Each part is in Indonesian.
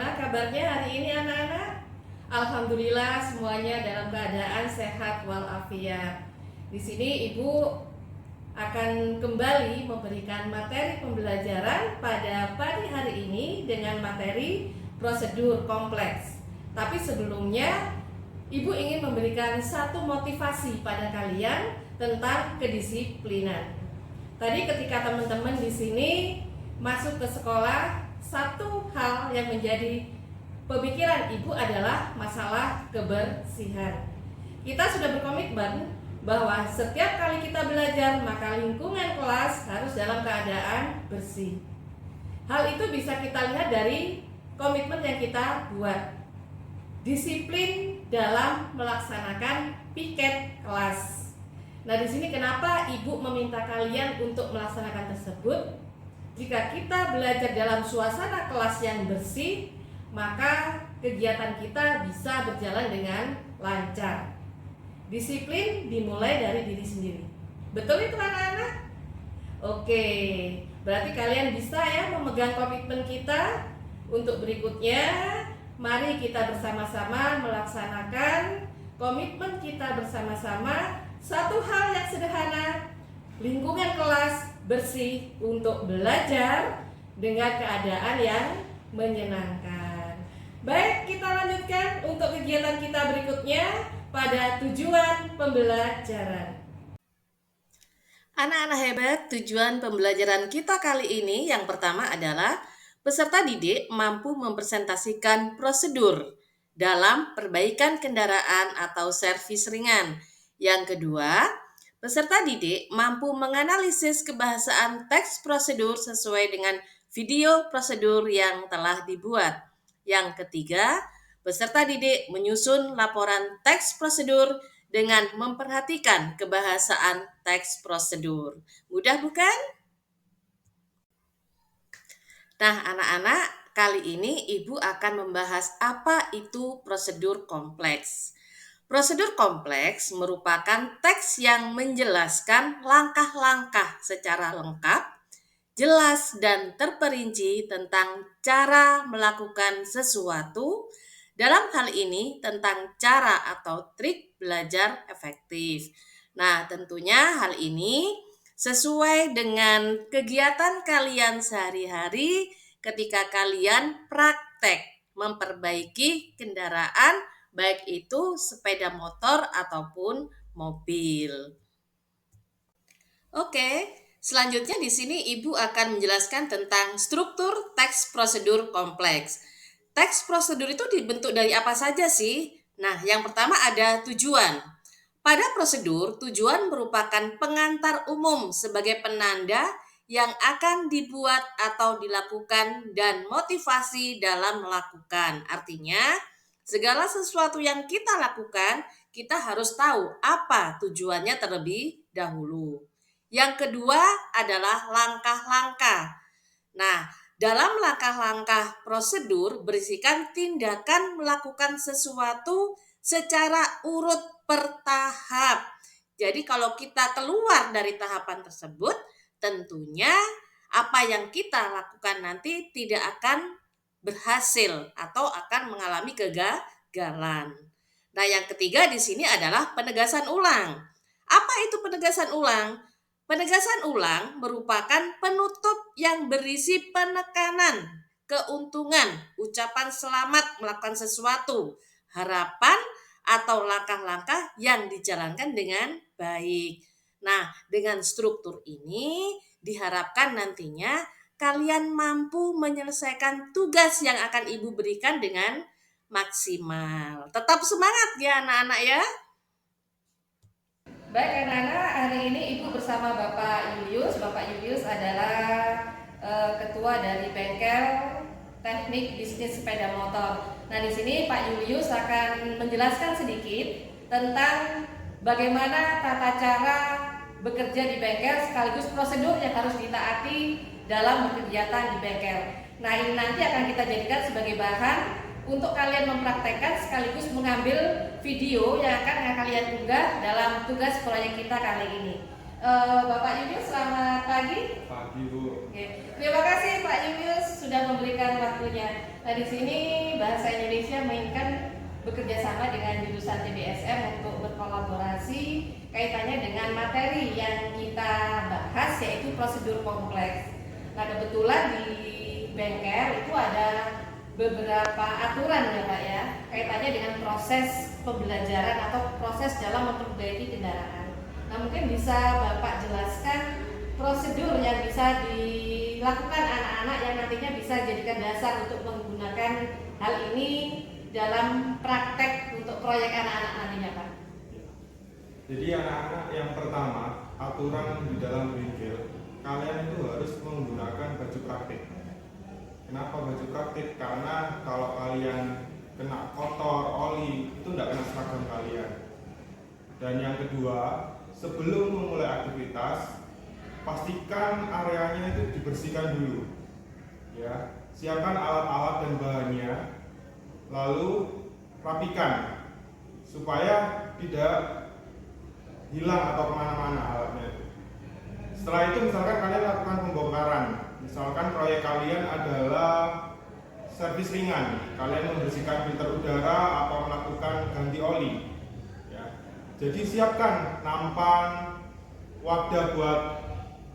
Bagaimana kabarnya hari ini anak-anak? Alhamdulillah semuanya dalam keadaan sehat walafiat. Di sini Ibu akan kembali memberikan materi pembelajaran pada pagi hari ini dengan materi prosedur kompleks. Tapi sebelumnya Ibu ingin memberikan satu motivasi pada kalian tentang kedisiplinan. Tadi ketika teman-teman di sini masuk ke sekolah, satu hal yang menjadi pemikiran Ibu adalah masalah kebersihan. Kita sudah berkomitmen bahwa setiap kali kita belajar, maka lingkungan kelas harus dalam keadaan bersih. Hal itu bisa kita lihat dari komitmen yang kita buat. Disiplin dalam melaksanakan piket kelas. Nah, di sini kenapa Ibu meminta kalian untuk melaksanakan tersebut? Jika kita belajar dalam suasana kelas yang bersih, maka kegiatan kita bisa berjalan dengan lancar. Disiplin dimulai dari diri sendiri. Betul itu anak-anak? Oke, berarti kalian bisa ya memegang komitmen kita. Untuk berikutnya, mari kita bersama-sama melaksanakan komitmen kita bersama-sama. Satu hal yang sederhana, lingkungan kelas bersih untuk belajar dengan keadaan yang menyenangkan. Baik, kita lanjutkan untuk kegiatan kita berikutnya pada tujuan pembelajaran. Anak-anak hebat, tujuan pembelajaran kita kali ini yang pertama adalah peserta didik mampu mempresentasikan prosedur dalam perbaikan kendaraan atau servis ringan. Yang kedua, peserta didik mampu menganalisis kebahasaan teks prosedur sesuai dengan video prosedur yang telah dibuat. Yang ketiga, peserta didik menyusun laporan teks prosedur dengan memperhatikan kebahasaan teks prosedur. Mudah bukan? Nah, anak-anak, kali ini Ibu akan membahas apa itu prosedur kompleks. Prosedur kompleks merupakan teks yang menjelaskan langkah-langkah secara lengkap, jelas dan terperinci tentang cara melakukan sesuatu. Dalam hal ini tentang cara atau trik belajar efektif. Nah, tentunya hal ini sesuai dengan kegiatan kalian sehari-hari ketika kalian praktek memperbaiki kendaraan, baik itu sepeda motor ataupun mobil. Oke, selanjutnya di sini Ibu akan menjelaskan tentang struktur teks prosedur kompleks. Teks prosedur itu dibentuk dari apa saja sih? Nah, yang pertama ada tujuan. Pada prosedur, tujuan merupakan pengantar umum sebagai penanda yang akan dibuat atau dilakukan dan motivasi dalam melakukan. Artinya, segala sesuatu yang kita lakukan, kita harus tahu apa tujuannya terlebih dahulu. Yang kedua adalah langkah-langkah. Nah, dalam langkah-langkah prosedur berisikan tindakan melakukan sesuatu secara urut bertahap. Jadi kalau kita keluar dari tahapan tersebut, tentunya apa yang kita lakukan nanti tidak akan berhasil atau akan mengalami kegagalan. Nah, yang ketiga di sini adalah penegasan ulang. Apa itu penegasan ulang? Penegasan ulang merupakan penutup yang berisi penekanan, keuntungan, ucapan selamat melakukan sesuatu, harapan atau langkah-langkah yang dijalankan dengan baik. Nah, dengan struktur ini diharapkan nantinya kalian mampu menyelesaikan tugas yang akan Ibu berikan dengan maksimal. Tetap semangat ya anak-anak ya. Baik anak-anak, hari ini Ibu bersama Bapak Julius. Bapak Julius adalah ketua dari bengkel teknik bisnis sepeda motor. Nah, di sini Pak Julius akan menjelaskan sedikit tentang bagaimana tata cara bekerja di bengkel sekaligus prosedur yang harus ditaati dalam berkegiatan di bengkel. Nah, ini nanti akan kita jadikan sebagai bahan untuk kalian mempraktekkan sekaligus mengambil video yang akan kalian unggah dalam tugas proyek kita kali ini. Bapak Julius, selamat pagi. Pagi, Bu. Oke. Terima kasih Pak Julius sudah memberikan waktunya. Nah, di sini Bahasa Indonesia menginginkan bekerja sama dengan jurusan TBSM untuk berkolaborasi kaitannya dengan materi yang kita bahas, yaitu prosedur kompleks. Nah, kebetulan di bengkel itu ada beberapa aturan ya Pak ya, kaitannya dengan proses pembelajaran atau proses dalam memperbaiki kendaraan. Nah, mungkin bisa Bapak jelaskan prosedur yang bisa dilakukan anak-anak yang nantinya bisa jadikan dasar untuk menggunakan hal ini dalam praktek untuk proyek anak-anak nantinya Pak. Jadi anak-anak, yang pertama, aturan di dalam bengkel, kalian itu harus menggunakan baju praktik. Kenapa baju praktik? Karena kalau kalian kena kotor, oli, itu tidak kena seragam kalian. Dan yang kedua, sebelum memulai aktivitas, pastikan areanya itu dibersihkan dulu. Ya, siapkan alat-alat dan bahannya, lalu rapikan supaya tidak hilang atau kemana-mana alatnya. Setelah itu misalkan kalian lakukan pembongkaran, misalkan proyek kalian adalah servis ringan, kalian membersihkan filter udara atau melakukan ganti oli ya. Jadi siapkan nampan, wadah buat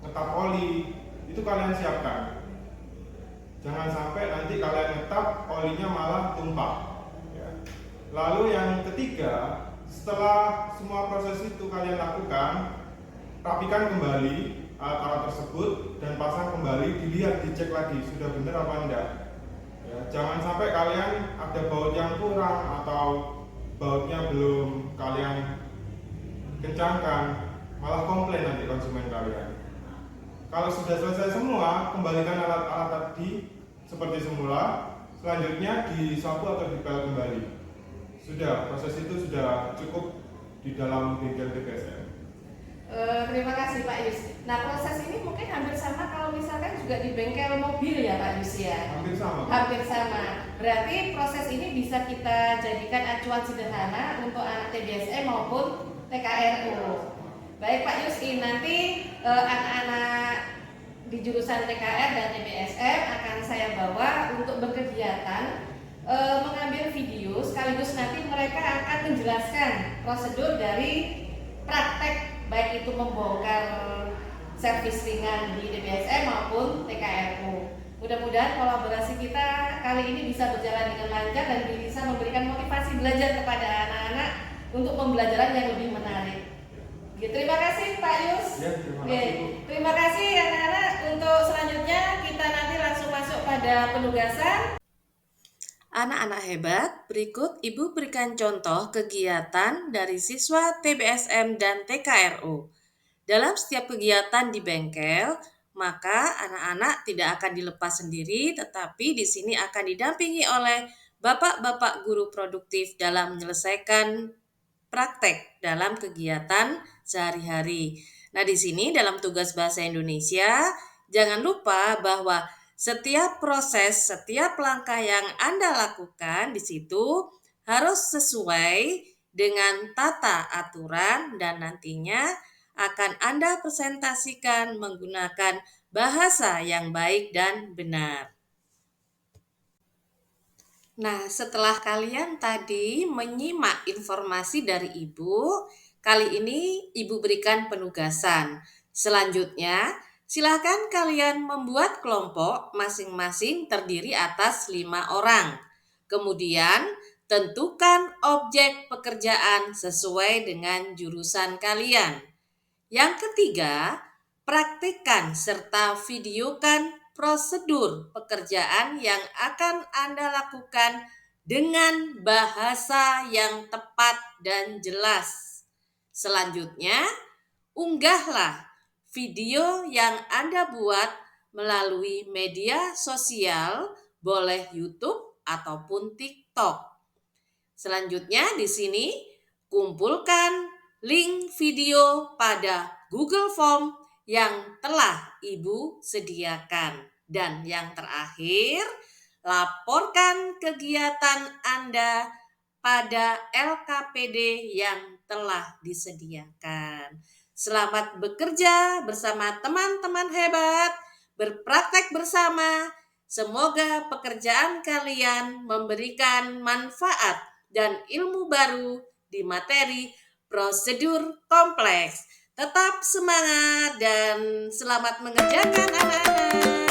ngetap oli, itu kalian siapkan. Jangan sampai nanti kalian ngetap, olinya malah tumpah ya. Lalu yang ketiga, setelah semua proses itu kalian lakukan, rapikan kembali alat-alat tersebut dan pasang kembali, dilihat, dicek lagi sudah benar apa enggak ya. Jangan sampai kalian ada baut yang kurang atau bautnya belum kalian kencangkan, malah komplain nanti konsumen kalian. Kalau sudah selesai semua, kembalikan alat-alat tadi seperti semula. Selanjutnya disapu atau dipel kembali. Sudah, proses itu sudah cukup di dalam bengkel TBSM. Terima kasih Pak Yus. Nah, proses ini mungkin hampir sama kalau misalkan juga di bengkel mobil ya Pak Yus ya? Hampir sama. Hampir sama. Berarti proses ini bisa kita jadikan acuan sederhana untuk anak TBSM maupun TKRU. Baik Pak Yus, nanti anak-anak di jurusan TKR dan TBSM akan saya bawa untuk berkegiatan mengambil video, sekaligus nanti mereka akan menjelaskan prosedur dari praktek, baik itu membongkar servis ringan di TBSM maupun TKRU. Mudah-mudahan kolaborasi kita kali ini bisa berjalan dengan lancar dan bisa memberikan motivasi belajar kepada anak-anak untuk pembelajaran yang lebih menarik. Terima kasih Pak Yus. Ya, terima kasih Bu. Terima kasih anak-anak. Untuk selanjutnya kita nanti langsung masuk pada penugasan. Anak-anak hebat, berikut Ibu berikan contoh kegiatan dari siswa TBSM dan TKRU. Dalam setiap kegiatan di bengkel, maka anak-anak tidak akan dilepas sendiri, tetapi di sini akan didampingi oleh bapak-bapak guru produktif dalam menyelesaikan praktek dalam kegiatan sehari-hari. Nah, di sini dalam tugas bahasa Indonesia, jangan lupa bahwa setiap proses, setiap langkah yang Anda lakukan di situ harus sesuai dengan tata aturan dan nantinya akan Anda presentasikan menggunakan bahasa yang baik dan benar. Nah, setelah kalian tadi menyimak informasi dari Ibu, kali ini Ibu berikan penugasan. Selanjutnya, silakan kalian membuat kelompok masing-masing terdiri atas 5 orang. Kemudian, tentukan objek pekerjaan sesuai dengan jurusan kalian. Yang ketiga, praktikkan serta videokan prosedur pekerjaan yang akan Anda lakukan dengan bahasa yang tepat dan jelas. Selanjutnya, unggahlah video yang Anda buat melalui media sosial, boleh YouTube ataupun TikTok. Selanjutnya di sini kumpulkan link video pada Google Form yang telah Ibu sediakan. Dan yang terakhir, laporkan kegiatan Anda pada LKPD yang telah disediakan. Selamat bekerja bersama teman-teman hebat, berpraktek bersama. Semoga pekerjaan kalian memberikan manfaat dan ilmu baru di materi prosedur kompleks. Tetap semangat dan selamat mengerjakan anak-anak.